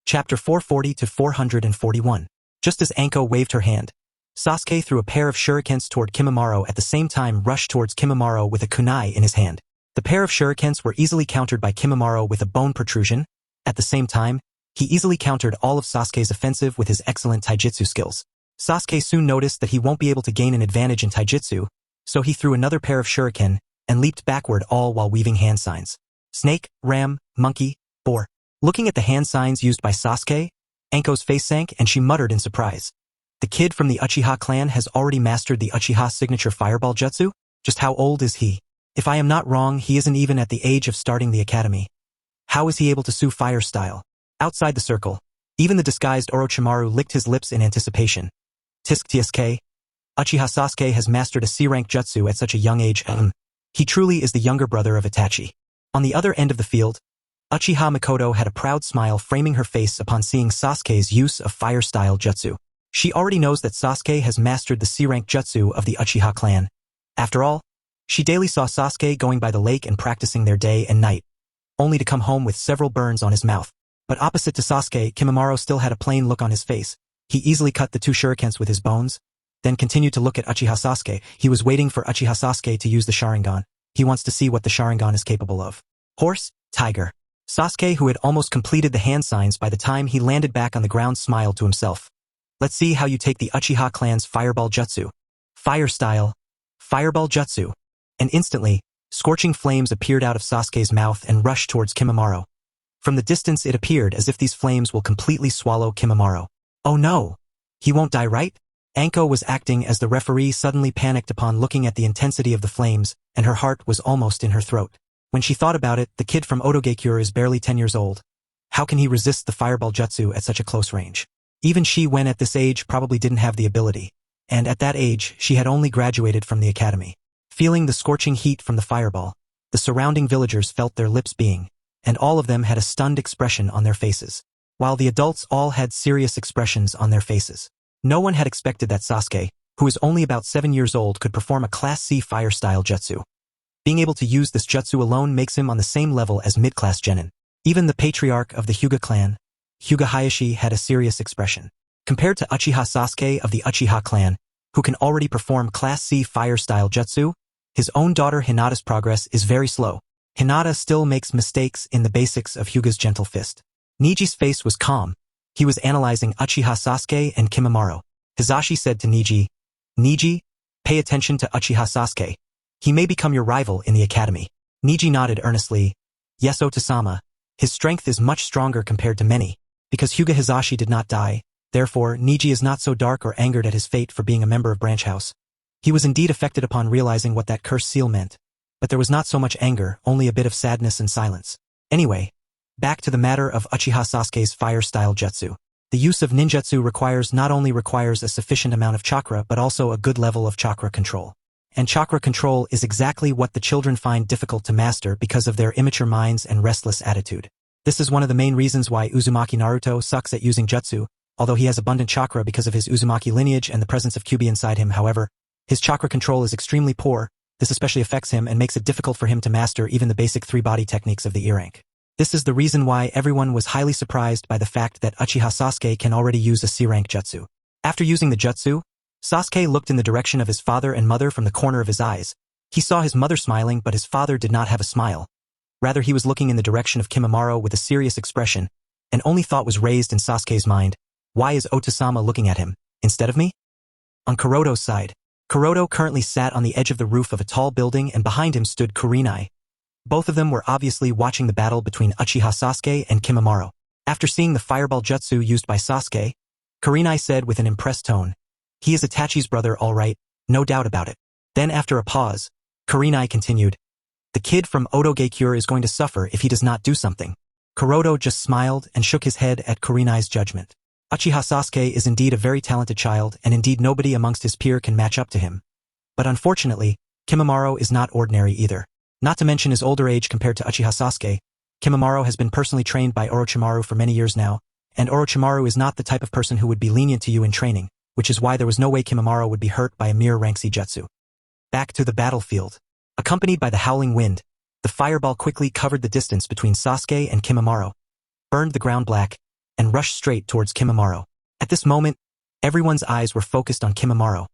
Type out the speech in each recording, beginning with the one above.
Chapter 440 to 441. Just as Anko waved her hand, Sasuke threw a pair of shurikens toward Kimimaro, at the same time rushed towards Kimimaro with a kunai in his hand. The pair of shurikens were easily countered by Kimimaro with a bone protrusion. At the same time, he easily countered all of Sasuke's offensive with his excellent taijutsu skills. Sasuke soon noticed that he won't be able to gain an advantage in taijutsu, so he threw another pair of shuriken and leaped backward, all while weaving hand signs. Snake, ram, monkey, boar. Looking at the hand signs used by Sasuke, Anko's face sank and she muttered in surprise. The kid from the Uchiha clan has already mastered the Uchiha signature fireball jutsu? Just how old is he? If I am not wrong, he isn't even at the age of starting the academy. How is he able to sue fire style? Outside the circle, even the disguised Orochimaru licked his lips in anticipation. Tisk tsk. Uchiha Sasuke has mastered a C-rank jutsu at such a young age. He truly is the younger brother of Itachi. On the other end of the field, Uchiha Mikoto had a proud smile framing her face upon seeing Sasuke's use of fire-style jutsu. She already knows that Sasuke has mastered the C-rank jutsu of the Uchiha clan. After all, she daily saw Sasuke going by the lake and practicing there day and night, only to come home with several burns on his mouth. But opposite to Sasuke, Kimimaro still had a plain look on his face. He easily cut the two shurikens with his bones, then continued to look at Uchiha Sasuke. He was waiting for Uchiha Sasuke to use the Sharingan. He wants to see what the Sharingan is capable of. Horse, tiger. Sasuke, who had almost completed the hand signs by the time he landed back on the ground, smiled to himself. Let's see how you take the Uchiha clan's fireball jutsu. Fire style. Fireball jutsu. And instantly, scorching flames appeared out of Sasuke's mouth and rushed towards Kimimaro. From the distance it appeared as if these flames will completely swallow Kimimaro. Oh no! He won't die, right? Anko was acting as the referee, suddenly panicked upon looking at the intensity of the flames, and her heart was almost in her throat. When she thought about it, the kid from Otogekure is barely 10 years old. How can he resist the fireball jutsu at such a close range? Even she, when at this age, probably didn't have the ability. And at that age, she had only graduated from the academy. Feeling the scorching heat from the fireball, the surrounding villagers felt their lips being, and all of them had a stunned expression on their faces, while the adults all had serious expressions on their faces. No one had expected that Sasuke, who is only about 7 years old, could perform a Class C fire-style jutsu. Being able to use this jutsu alone makes him on the same level as mid-class genin. Even the patriarch of the Hyuga clan, Hyuga Hayashi, had a serious expression. Compared to Uchiha Sasuke of the Uchiha clan, who can already perform Class C fire-style jutsu, his own daughter Hinata's progress is very slow. Hinata still makes mistakes in the basics of Hyuga's gentle fist. Niji's face was calm. He was analyzing Uchiha Sasuke and Kimimaro. Hizashi said to Niji, "Niji, pay attention to Uchiha Sasuke. He may become your rival in the academy." Niji nodded earnestly. "Yes, Otasama. His strength is much stronger compared to many. Because Hyuga Hizashi did not die, therefore Niji is not so dark or angered at his fate for being a member of Branch House. He was indeed affected upon realizing what that cursed seal meant. But there was not so much anger, only a bit of sadness and silence. Anyway, back to the matter of Uchiha Sasuke's fire-style jutsu. The use of ninjutsu not only requires a sufficient amount of chakra but also a good level of chakra control. And chakra control is exactly what the children find difficult to master because of their immature minds and restless attitude. This is one of the main reasons why Uzumaki Naruto sucks at using jutsu, although he has abundant chakra because of his Uzumaki lineage and the presence of Kyuubi inside him. However, his chakra control is extremely poor. This especially affects him and makes it difficult for him to master even the basic 3-body techniques of the E-rank. This is the reason why everyone was highly surprised by the fact that Uchiha Sasuke can already use a C-rank jutsu. After using the jutsu, Sasuke looked in the direction of his father and mother from the corner of his eyes. He saw his mother smiling, but his father did not have a smile. Rather, he was looking in the direction of Kimimaro with a serious expression, and only thought was raised in Sasuke's mind: why is Otasama looking at him, instead of me? On Kuroto's side, Kuroto currently sat on the edge of the roof of a tall building, and behind him stood Kurenai. Both of them were obviously watching the battle between Uchiha Sasuke and Kimimaro. After seeing the fireball jutsu used by Sasuke, Kurenai said with an impressed tone, "He is Itachi's brother, all right, no doubt about it." Then after a pause, Kurenai continued, "The kid from Otogekure is going to suffer if he does not do something." Kuroto just smiled and shook his head at Kurenai's judgment. Uchiha Sasuke is indeed a very talented child, and indeed nobody amongst his peer can match up to him. But unfortunately, Kimimaro is not ordinary either. Not to mention his older age compared to Uchiha Sasuke, Kimimaro has been personally trained by Orochimaru for many years now, and Orochimaru is not the type of person who would be lenient to you in training, which is why there was no way Kimimaro would be hurt by a mere rank C jutsu. Back to the battlefield. Accompanied by the howling wind, the fireball quickly covered the distance between Sasuke and Kimimaro, burned the ground black, and rushed straight towards Kimimaro. At this moment, everyone's eyes were focused on Kimimaro.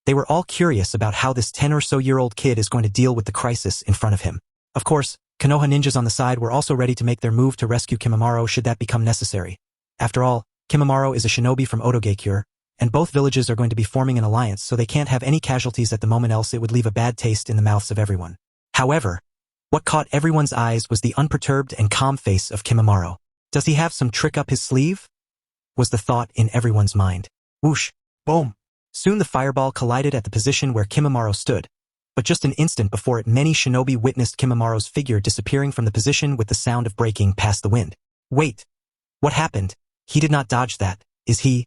They were all curious about how this 10-or-so-year-old kid is going to deal with the crisis in front of him. Of course, Konoha ninjas on the side were also ready to make their move to rescue Kimimaro should that become necessary. After all, Kimimaro is a shinobi from Odogekure, and both villages are going to be forming an alliance, so they can't have any casualties at the moment, else it would leave a bad taste in the mouths of everyone. However, what caught everyone's eyes was the unperturbed and calm face of Kimimaro. Does he have some trick up his sleeve? Was the thought in everyone's mind. Whoosh! Boom! Soon the fireball collided at the position where Kimimaro stood, but just an instant before it, many shinobi witnessed Kimimaro's figure disappearing from the position with the sound of breaking past the wind. Wait! What happened? He did not dodge that. Is he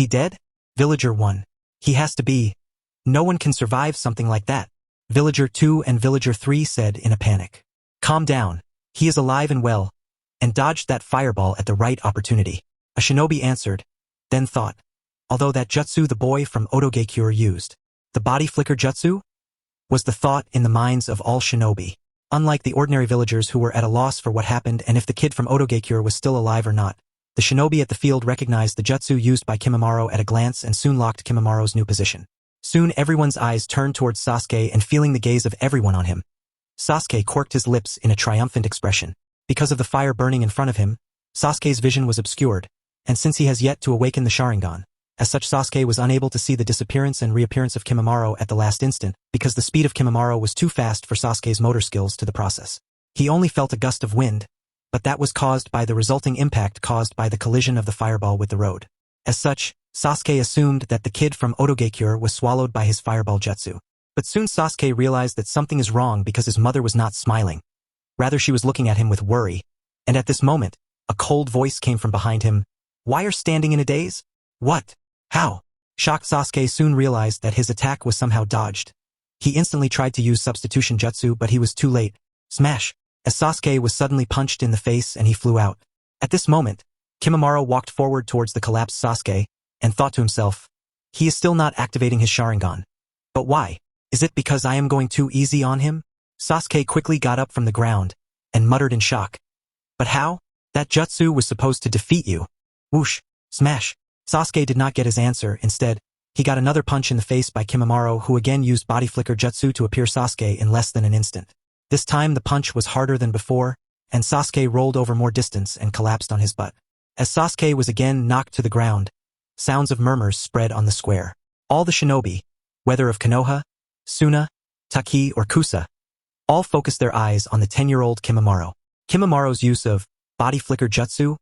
dead? Villager 1. He has to be. No one can survive something like that. Villager 2 and Villager 3 said in a panic. Calm down. He is alive and well, and dodged that fireball at the right opportunity. A shinobi answered, then thought. Although that jutsu the boy from Odogekure used, the body flicker jutsu, was the thought in the minds of all shinobi. Unlike the ordinary villagers who were at a loss for what happened and if the kid from Odogekure was still alive or not, the shinobi at the field recognized the jutsu used by Kimimaro at a glance and soon locked Kimimaro's new position. Soon everyone's eyes turned towards Sasuke, and feeling the gaze of everyone on him, Sasuke corked his lips in a triumphant expression. Because of the fire burning in front of him, Sasuke's vision was obscured, and since he has yet to awaken the Sharingan, as such Sasuke was unable to see the disappearance and reappearance of Kimimaro at the last instant because the speed of Kimimaro was too fast for Sasuke's motor skills to the process. He only felt a gust of wind, but that was caused by the resulting impact caused by the collision of the fireball with the road. As such, Sasuke assumed that the kid from Odogekure was swallowed by his fireball jutsu. But soon Sasuke realized that something is wrong because his mother was not smiling. Rather, she was looking at him with worry. And at this moment, a cold voice came from behind him. Why are standing in a daze? What? How? Shocked Sasuke soon realized that his attack was somehow dodged. He instantly tried to use substitution jutsu, but he was too late. Smash! As Sasuke was suddenly punched in the face and he flew out. At this moment, Kimimaro walked forward towards the collapsed Sasuke and thought to himself, he is still not activating his Sharingan. But why? Is it because I am going too easy on him? Sasuke quickly got up from the ground and muttered in shock. But how? That jutsu was supposed to defeat you. Whoosh! Smash! Sasuke did not get his answer. Instead, he got another punch in the face by Kimimaro, who again used body flicker jutsu to appear Sasuke in less than an instant. This time the punch was harder than before, and Sasuke rolled over more distance and collapsed on his butt. As Sasuke was again knocked to the ground, sounds of murmurs spread on the square. All the shinobi, whether of Konoha, Suna, Taki, or Kusa, all focused their eyes on the 10-year-old Kimimaro. Kimimaro's use of body flicker jutsu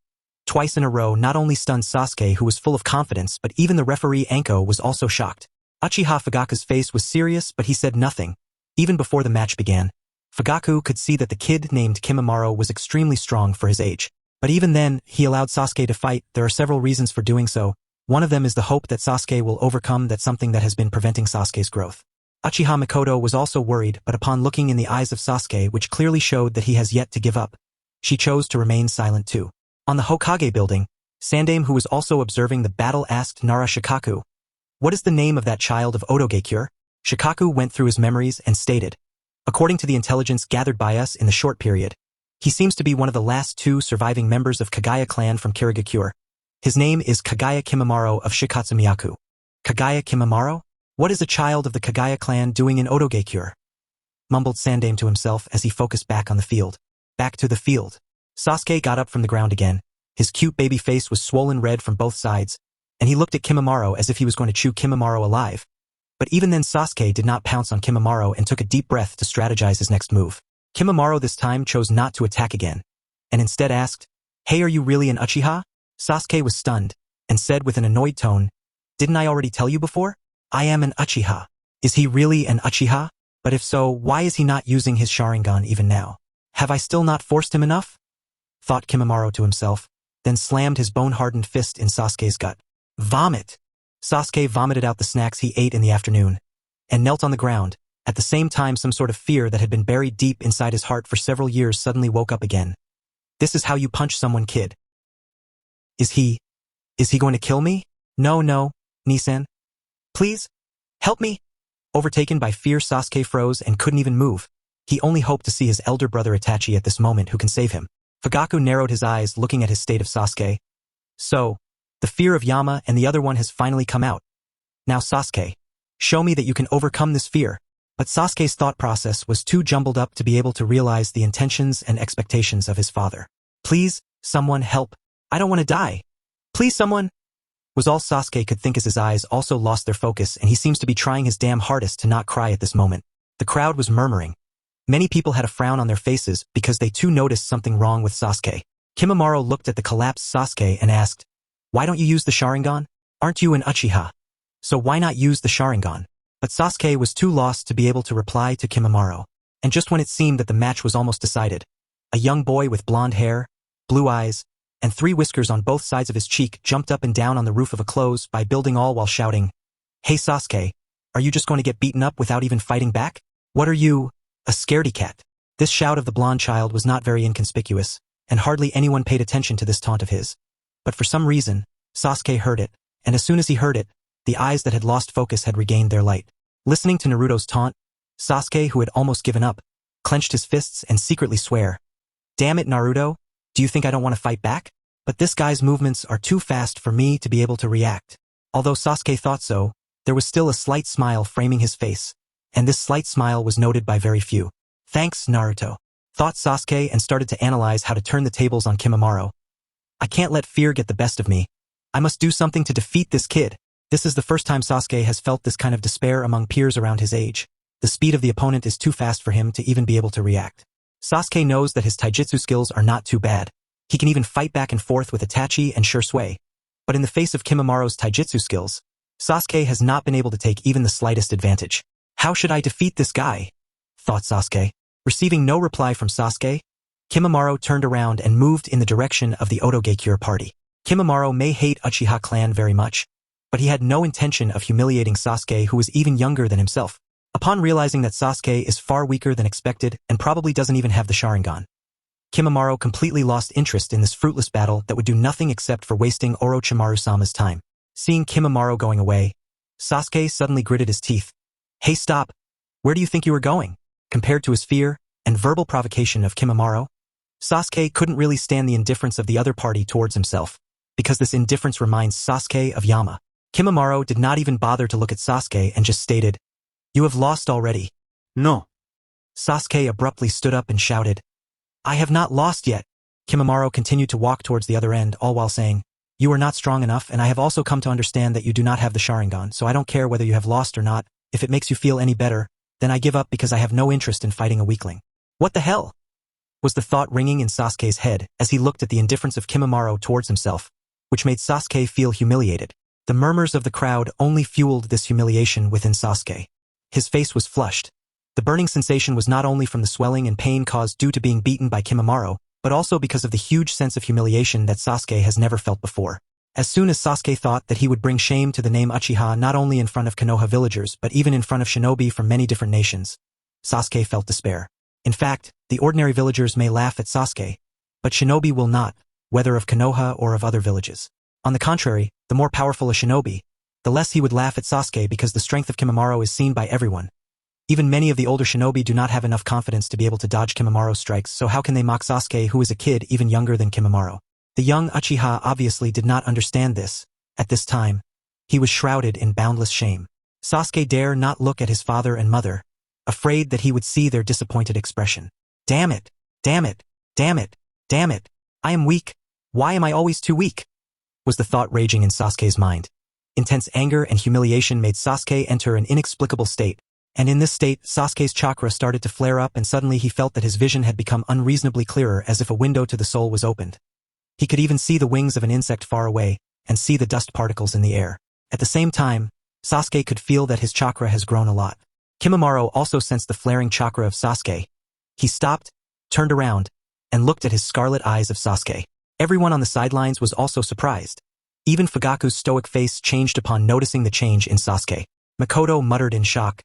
twice in a row not only stunned Sasuke, who was full of confidence, but even the referee Anko was also shocked. Uchiha Fugaku's face was serious, but he said nothing. Even before the match began, Fugaku could see that the kid named Kimimaro was extremely strong for his age. But even then, he allowed Sasuke to fight. There are several reasons for doing so. One of them is the hope that Sasuke will overcome that something that has been preventing Sasuke's growth. Uchiha Mikoto was also worried, but upon looking in the eyes of Sasuke, which clearly showed that he has yet to give up, she chose to remain silent too. On the Hokage building, Sandame, who was also observing the battle, asked Nara Shikaku, "What is the name of that child of Odogekure?" Shikaku went through his memories and stated, "According to the intelligence gathered by us in the short period, he seems to be one of the last two surviving members of Kagaya clan from Kirigakure. His name is Kagaya Kimimaro of Shikatsumiyaku." Kagaya Kimimaro? What is a child of the Kagaya clan doing in Odogekure? Mumbled Sandame to himself as he focused back on the field. Back to the field. Sasuke got up from the ground again. His cute baby face was swollen red from both sides, and he looked at Kimimaro as if he was going to chew Kimimaro alive. But even then Sasuke did not pounce on Kimimaro and took a deep breath to strategize his next move. Kimimaro this time chose not to attack again, and instead asked, "Hey, are you really an Uchiha?" Sasuke was stunned, and said with an annoyed tone, "Didn't I already tell you before? I am an Uchiha." Is he really an Uchiha? But if so, why is he not using his Sharingan even now? Have I still not forced him enough? Thought Kimimaro to himself, then slammed his bone-hardened fist in Sasuke's gut. Vomit! Sasuke vomited out the snacks he ate in the afternoon, and knelt on the ground. At the same time, some sort of fear that had been buried deep inside his heart for several years suddenly woke up again. This is how you punch someone, kid. Is he going to kill me? No, Nisan. Please, help me. Overtaken by fear, Sasuke froze and couldn't even move. He only hoped to see his elder brother Itachi at this moment who can save him. Fugaku narrowed his eyes looking at his state of Sasuke. So, the fear of Yama and the other one has finally come out. Now Sasuke, show me that you can overcome this fear. But Sasuke's thought process was too jumbled up to be able to realize the intentions and expectations of his father. Please, someone help. I don't want to die. Please someone. Was all Sasuke could think as his eyes also lost their focus and he seems to be trying his damn hardest to not cry at this moment. The crowd was murmuring. Many people had a frown on their faces because they too noticed something wrong with Sasuke. Kimimaro looked at the collapsed Sasuke and asked, "Why don't you use the Sharingan? Aren't you an Uchiha? So why not use the Sharingan?" But Sasuke was too lost to be able to reply to Kimimaro. And just when it seemed that the match was almost decided, a young boy with blonde hair, blue eyes, and 3 whiskers on both sides of his cheek jumped up and down on the roof of a close by building all while shouting, "Hey Sasuke, are you just going to get beaten up without even fighting back? What are you, a scaredy cat?" This shout of the blonde child was not very inconspicuous, and hardly anyone paid attention to this taunt of his. But for some reason, Sasuke heard it, and as soon as he heard it, the eyes that had lost focus had regained their light. Listening to Naruto's taunt, Sasuke, who had almost given up, clenched his fists and secretly swore, "Damn it, Naruto, do you think I don't want to fight back? But this guy's movements are too fast for me to be able to react." Although Sasuke thought so, there was still a slight smile framing his face, and this slight smile was noted by very few. "Thanks, Naruto," thought Sasuke and started to analyze how to turn the tables on Kimimaro. "I can't let fear get the best of me. I must do something to defeat this kid." This is the first time Sasuke has felt this kind of despair among peers around his age. The speed of the opponent is too fast for him to even be able to react. Sasuke knows that his taijutsu skills are not too bad. He can even fight back and forth with Itachi and sure sway. But in the face of Kimimaro's taijutsu skills, Sasuke has not been able to take even the slightest advantage. "How should I defeat this guy?" thought Sasuke. Receiving no reply from Sasuke, Kimimaro turned around and moved in the direction of the Otogekure party. Kimimaro may hate Uchiha clan very much, but he had no intention of humiliating Sasuke, who was even younger than himself. Upon realizing that Sasuke is far weaker than expected and probably doesn't even have the Sharingan, Kimimaro completely lost interest in this fruitless battle that would do nothing except for wasting Orochimaru-sama's time. Seeing Kimimaro going away, Sasuke suddenly gritted his teeth. "Hey, stop! Where do you think you were going?" Compared to his fear and verbal provocation of Kimimaro, Sasuke couldn't really stand the indifference of the other party towards himself, because this indifference reminds Sasuke of Yama. Kimimaro did not even bother to look at Sasuke and just stated, "You have lost already." No. Sasuke abruptly stood up and shouted, "I have not lost yet." Kimimaro continued to walk towards the other end, all while saying, "You are not strong enough, and I have also come to understand that you do not have the Sharingan, so I don't care whether you have lost or not. If it makes you feel any better, then I give up because I have no interest in fighting a weakling." "What the hell?" was the thought ringing in Sasuke's head as he looked at the indifference of Kimimaro towards himself, which made Sasuke feel humiliated. The murmurs of the crowd only fueled this humiliation within Sasuke. His face was flushed. The burning sensation was not only from the swelling and pain caused due to being beaten by Kimimaro, but also because of the huge sense of humiliation that Sasuke has never felt before. As soon as Sasuke thought that he would bring shame to the name Uchiha not only in front of Konoha villagers but even in front of shinobi from many different nations, Sasuke felt despair. In fact, the ordinary villagers may laugh at Sasuke, but shinobi will not, whether of Konoha or of other villages. On the contrary, the more powerful a shinobi, the less he would laugh at Sasuke because the strength of Kimimaro is seen by everyone. Even many of the older shinobi do not have enough confidence to be able to dodge Kimimaro's strikes, so how can they mock Sasuke, who is a kid even younger than Kimimaro? The young Uchiha obviously did not understand this. At this time, he was shrouded in boundless shame. Sasuke dare not look at his father and mother, afraid that he would see their disappointed expression. "Damn it! Damn it! Damn it! Damn it! I am weak! Why am I always too weak?" was the thought raging in Sasuke's mind. Intense anger and humiliation made Sasuke enter an inexplicable state, and in this state, Sasuke's chakra started to flare up and suddenly he felt that his vision had become unreasonably clearer as if a window to the soul was opened. He could even see the wings of an insect far away and see the dust particles in the air. At the same time, Sasuke could feel that his chakra has grown a lot. Kimimaro also sensed the flaring chakra of Sasuke. He stopped, turned around, and looked at his scarlet eyes of Sasuke. Everyone on the sidelines was also surprised. Even Fugaku's stoic face changed upon noticing the change in Sasuke. Makoto muttered in shock.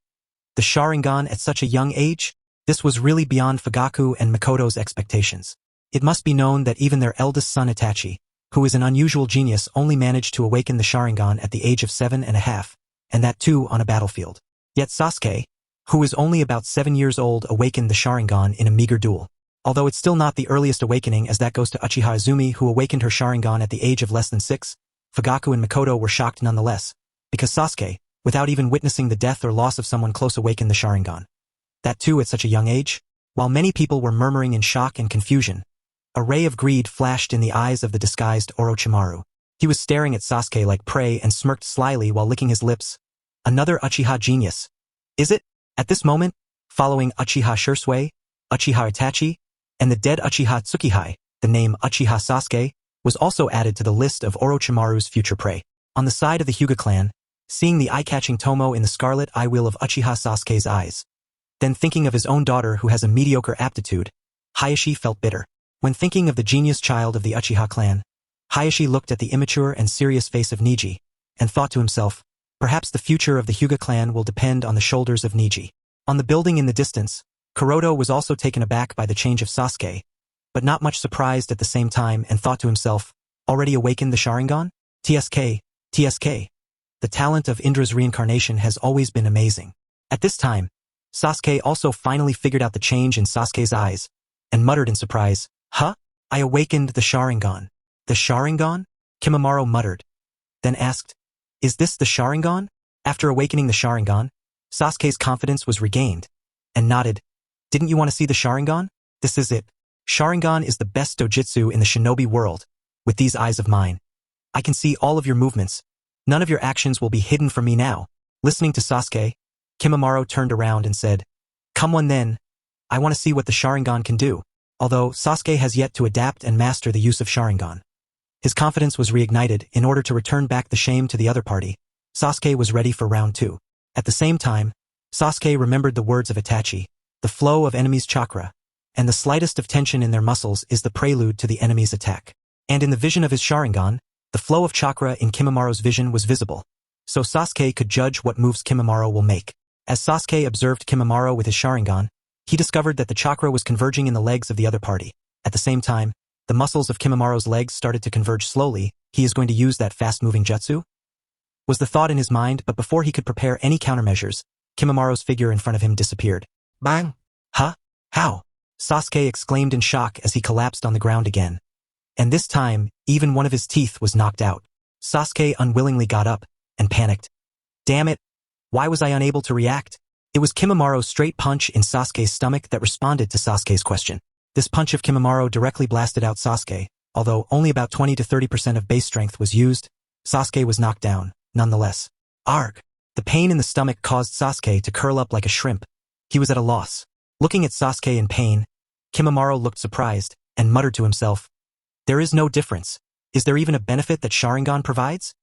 The Sharingan at such a young age? This was really beyond Fugaku and Makoto's expectations. It must be known that even their eldest son Itachi, who is an unusual genius, only managed to awaken the Sharingan at the age of 7.5, and that too on a battlefield. Yet Sasuke, who is only about 7 years old, awakened the Sharingan in a meager duel. Although it's still not the earliest awakening, as that goes to Uchiha Izumi, who awakened her Sharingan at the age of less than 6, Fugaku and Mikoto were shocked nonetheless, because Sasuke, without even witnessing the death or loss of someone close, awakened the Sharingan. That too at such a young age? While many people were murmuring in shock and confusion, a ray of greed flashed in the eyes of the disguised Orochimaru. He was staring at Sasuke like prey and smirked slyly while licking his lips. Another Uchiha genius. Is it? At this moment, following Uchiha Shisui, Uchiha Itachi, and the dead Uchiha Tsukihei, the name Uchiha Sasuke was also added to the list of Orochimaru's future prey. On the side of the Hyuga clan, seeing the eye-catching Tomo in the scarlet eye wheel of Uchiha Sasuke's eyes, then thinking of his own daughter who has a mediocre aptitude, Hayashi felt bitter. When thinking of the genius child of the Uchiha clan, Hayashi looked at the immature and serious face of Neji, and thought to himself, perhaps the future of the Hyuga clan will depend on the shoulders of Neji. On the building in the distance, Kuroto was also taken aback by the change of Sasuke, but not much surprised at the same time, and thought to himself, already awakened the Sharingan? TSK. The talent of Indra's reincarnation has always been amazing. At this time, Sasuke also finally figured out the change in Sasuke's eyes, and muttered in surprise, "Huh? I awakened the Sharingan." "The Sharingan?" Kimimaro muttered, then asked, "Is this the Sharingan?" After awakening the Sharingan, Sasuke's confidence was regained, and nodded, "Didn't you want to see the Sharingan? This is it. Sharingan is the best dojutsu in the shinobi world. With these eyes of mine, I can see all of your movements. None of your actions will be hidden from me now." Listening to Sasuke, Kimimaro turned around and said, "Come on then. I want to see what the Sharingan can do." Although Sasuke has yet to adapt and master the use of Sharingan, his confidence was reignited. In order to return back the shame to the other party, Sasuke was ready for round 2. At the same time, Sasuke remembered the words of Itachi, the flow of enemies' chakra, and the slightest of tension in their muscles is the prelude to the enemy's attack. And in the vision of his Sharingan, the flow of chakra in Kimimaro's vision was visible, so Sasuke could judge what moves Kimimaro will make. As Sasuke observed Kimimaro with his Sharingan, he discovered that the chakra was converging in the legs of the other party. At the same time, the muscles of Kimimaro's legs started to converge slowly. He is going to use that fast-moving jutsu? Was the thought in his mind, but before he could prepare any countermeasures, Kimimaro's figure in front of him disappeared. Bang! Huh? How? Sasuke exclaimed in shock as he collapsed on the ground again. And this time, even one of his teeth was knocked out. Sasuke unwillingly got up and panicked. Damn it! Why was I unable to react? It was Kimimaro's straight punch in Sasuke's stomach that responded to Sasuke's question. This punch of Kimimaro directly blasted out Sasuke. Although only about 20 to 30% of base strength was used, Sasuke was knocked down, nonetheless. Arg! The pain in the stomach caused Sasuke to curl up like a shrimp. He was at a loss. Looking at Sasuke in pain, Kimimaro looked surprised and muttered to himself, "There is no difference. Is there even a benefit that Sharingan provides?"